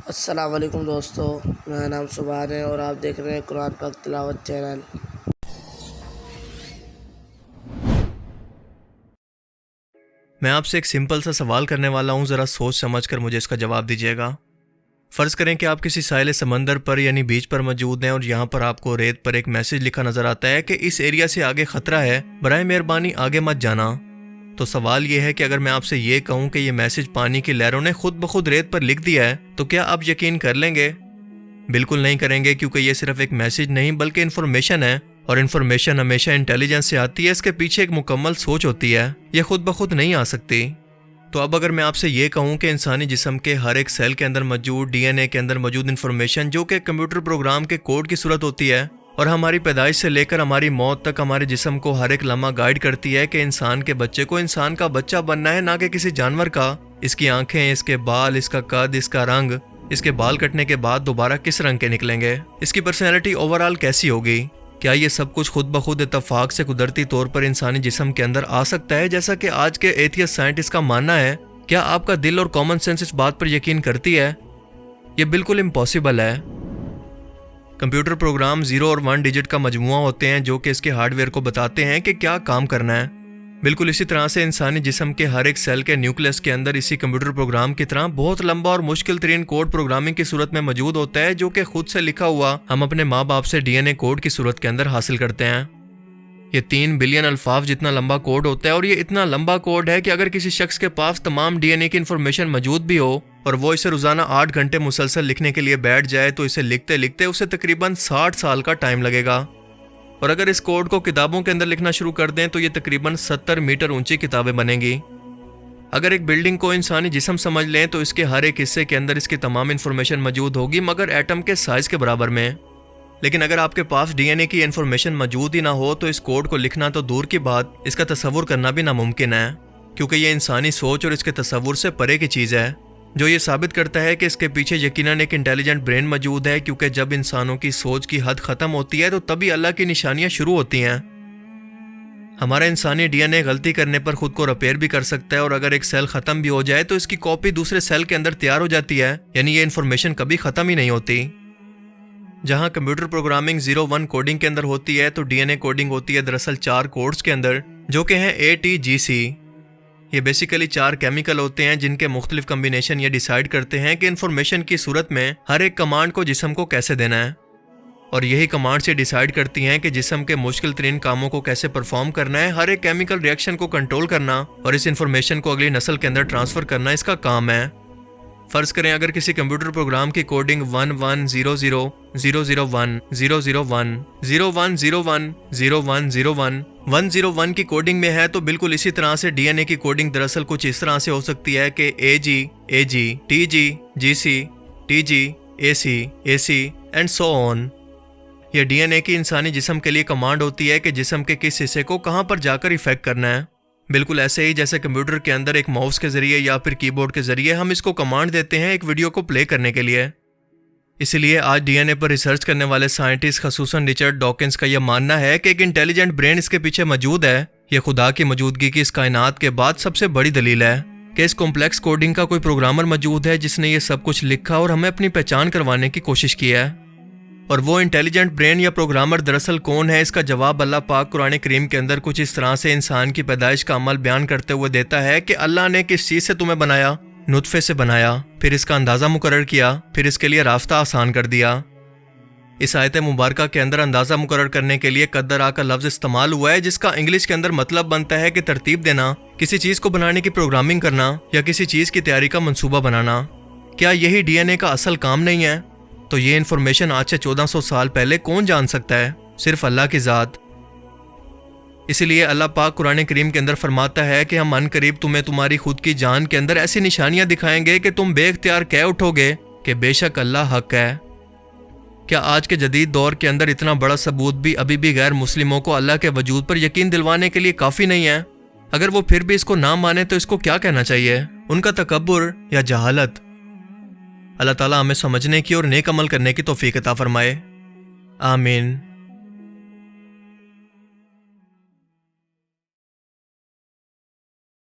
السلام علیکم دوستو، میرا نام سبحان ہے اور آپ دیکھ رہے ہیں قرآن پاک تلاوت چینل۔ میں آپ سے ایک سمپل سا سوال کرنے والا ہوں، ذرا سوچ سمجھ کر مجھے اس کا جواب دیجیے گا۔ فرض کریں کہ آپ کسی ساحل سمندر پر یعنی بیچ پر موجود ہیں اور یہاں پر آپ کو ریت پر ایک میسج لکھا نظر آتا ہے کہ اس ایریا سے آگے خطرہ ہے، برائے مہربانی آگے مت جانا۔ تو سوال یہ ہے کہ اگر میں آپ سے یہ کہوں کہ یہ میسج پانی کی لہروں نے خود بخود ریت پر لکھ دیا ہے تو کیا آپ یقین کر لیں گے؟ بالکل نہیں کریں گے، کیونکہ یہ صرف ایک میسج نہیں بلکہ انفارمیشن ہے، اور انفارمیشن ہمیشہ انٹیلیجنس سے آتی ہے، اس کے پیچھے ایک مکمل سوچ ہوتی ہے، یہ خود بخود نہیں آ سکتی۔ تو اب اگر میں آپ سے یہ کہوں کہ انسانی جسم کے ہر ایک سیل کے اندر موجود ڈی این اے کے اندر موجود انفارمیشن جو کہ کمپیوٹر پروگرام کے کوڈ کی صورت ہوتی ہے اور ہماری پیدائش سے لے کر ہماری موت تک ہمارے جسم کو ہر ایک لمحہ گائیڈ کرتی ہے کہ انسان کے بچے کو انسان کا بچہ بننا ہے، نہ کہ کسی جانور کا، اس کی آنکھیں، اس کے بال، اس کا قد، اس کا رنگ، اس کے بال کٹنے کے بعد دوبارہ کس رنگ کے نکلیں گے، اس کی پرسنالٹی اوورآل کیسی ہوگی، کیا یہ سب کچھ خود بخود اتفاق سے قدرتی طور پر انسانی جسم کے اندر آ سکتا ہے جیسا کہ آج کے ایتھیسٹ سائنٹسٹ کا ماننا ہے؟ کیا آپ کا دل اور کامن سینس اس بات پر یقین کرتی ہے؟ یہ بالکل امپاسبل ہے۔ کمپیوٹر پروگرام 0 اور 1 ڈیجٹ کا مجموعہ ہوتے ہیں جو کہ اس کے ہارڈ ویئر کو بتاتے ہیں کہ کیا کام کرنا ہے۔ بالکل اسی طرح سے انسانی جسم کے ہر ایک سیل کے نیوکلیس کے اندر اسی کمپیوٹر پروگرام کی طرح بہت لمبا اور مشکل ترین کوڈ پروگرامنگ کی صورت میں موجود ہوتا ہے، جو کہ خود سے لکھا ہوا ہم اپنے ماں باپ سے ڈی این اے کوڈ کی صورت کے اندر حاصل کرتے ہیں۔ یہ 3 بلین الفاظ جتنا لمبا کوڈ ہوتا ہے، اور یہ اتنا لمبا کوڈ ہے کہ اگر کسی شخص کے پاس تمام ڈی این اے کی انفارمیشن موجود بھی ہو اور وہ اسے روزانہ 8 گھنٹے مسلسل لکھنے کے لیے بیٹھ جائے تو اسے لکھتے لکھتے اسے تقریباً 60 سال کا ٹائم لگے گا، اور اگر اس کوڈ کو کتابوں کے اندر لکھنا شروع کر دیں تو یہ تقریباً 70 میٹر اونچی کتابیں بنیں گی۔ اگر ایک بلڈنگ کو انسانی جسم سمجھ لیں تو اس کے ہر ایک حصے کے اندر اس کی تمام انفارمیشن موجود ہوگی، مگر ایٹم کے سائز کے برابر میں۔ لیکن اگر آپ کے پاس ڈی این اے کی انفارمیشن موجود ہی نہ ہو تو اس کوڈ کو لکھنا تو دور کی بات، اس کا تصور کرنا بھی ناممکن ہے، کیونکہ یہ انسانی سوچ اور اس کے تصور سے پرے کی چیز ہے، جو یہ ثابت کرتا ہے کہ اس کے پیچھے یقیناً ایک انٹیلیجنٹ برین موجود ہے، کیونکہ جب انسانوں کی سوچ کی حد ختم ہوتی ہے تو تبھی اللہ کی نشانیاں شروع ہوتی ہیں۔ ہمارا انسانی ڈی این اے غلطی کرنے پر خود کو ریپیئر بھی کر سکتا ہے، اور اگر ایک سیل ختم بھی ہو جائے تو اس کی کاپی دوسرے سیل کے اندر تیار ہو جاتی ہے، یعنی یہ انفارمیشن کبھی ختم ہی نہیں ہوتی۔ جہاں کمپیوٹر پروگرامنگ 0-1 کوڈنگ کے اندر ہوتی ہے تو ڈی این اے کوڈنگ ہوتی ہے دراصل 4 کوڈز کے اندر، جو کہ ہیں ATGC۔ یہ بیسیکلی 4 کیمیکل ہوتے ہیں جن کے مختلف کمبینیشن یہ ڈیسائیڈ کرتے ہیں کہ انفارمیشن کی صورت میں ہر ایک کمانڈ کو جسم کو کیسے دینا ہے، اور یہی کمانڈ سے ڈیسائیڈ کرتی ہیں کہ جسم کے مشکل ترین کاموں کو کیسے پرفارم کرنا ہے۔ ہر ایک کیمیکل ریئیکشن کو کنٹرول کرنا اور اس انفارمیشن کو اگلی نسل کے اندر ٹرانسفر کرنا اس کا کام ہے۔ فرض کریں اگر کسی کمپیوٹر پروگرام کی کوڈنگ 1100 001 001 0101 0101 101 کی کوڈنگ میں ہے، تو بالکل اسی طرح سے ڈی این اے کی کوڈنگ دراصل کچھ اس طرح سے ہو سکتی ہے کہ AG AG TG GC TG AC AC and so on. یہ ڈی این اے کی انسانی جسم کے لیے کمانڈ ہوتی ہے کہ جسم کے کس حصے کو کہاں پر جا کر ایفیکٹ کرنا ہے، بالکل ایسے ہی جیسے کمپیوٹر کے اندر ایک ماؤس کے ذریعے یا پھر کی بورڈ کے ذریعے ہم اس کو کمانڈ دیتے ہیں ایک ویڈیو کو پلے کرنے کے لیے۔ اسی لیے آج ڈی این اے پر ریسرچ کرنے والے سائنٹسٹ خصوصاً رچرڈ ڈاکنز کا یہ ماننا ہے کہ ایک انٹیلیجنٹ برین اس کے پیچھے موجود ہے۔ یہ خدا کی موجودگی کی اس کائنات کے بعد سب سے بڑی دلیل ہے کہ اس کمپلیکس کوڈنگ کا کوئی پروگرامر موجود ہے جس نے یہ سب کچھ لکھا اور ہمیں اپنی پہچان کروانے کی کوشش کی ہے۔ اور وہ انٹیلیجنٹ برین یا پروگرامر دراصل کون ہے، اس کا جواب اللہ پاک قرآن کریم کے اندر کچھ اس طرح سے انسان کی پیدائش کا عمل بیان کرتے ہوئے دیتا ہے کہ اللہ نے کس چیز سے تمہیں بنایا، نطفے سے بنایا، پھر اس کا اندازہ مقرر کیا، پھر اس کے لیے راستہ آسان کر دیا۔ اس آیت مبارکہ کے اندر اندازہ مقرر کرنے کے لیے قدرا کا لفظ استعمال ہوا ہے، جس کا انگلش کے اندر مطلب بنتا ہے کہ ترتیب دینا، کسی چیز کو بنانے کی پروگرامنگ کرنا یا کسی چیز کی تیاری کا منصوبہ بنانا۔ کیا یہی ڈی این اے کا اصل کام نہیں ہے؟ تو یہ انفارمیشن آج سے 1400 سال پہلے کون جان سکتا ہے؟ صرف اللہ کی ذات۔ اسی لیے اللہ پاک قرآن کریم کے اندر فرماتا ہے کہ ہم ان قریب تمہیں تمہاری خود کی جان کے اندر ایسی نشانیاں دکھائیں گے کہ تم بے اختیار کہہ اٹھو گے کہ بے شک اللہ حق ہے۔ کیا آج کے جدید دور کے اندر اتنا بڑا ثبوت بھی ابھی بھی غیر مسلموں کو اللہ کے وجود پر یقین دلوانے کے لیے کافی نہیں ہے؟ اگر وہ پھر بھی اس کو نہ مانے تو اس کو کیا کہنا چاہیے؟ ان کا تکبر یا جہالت؟ اللہ تعالیٰ ہمیں سمجھنے کی اور نیک عمل کرنے کی توفیق عطا فرمائے، آمین۔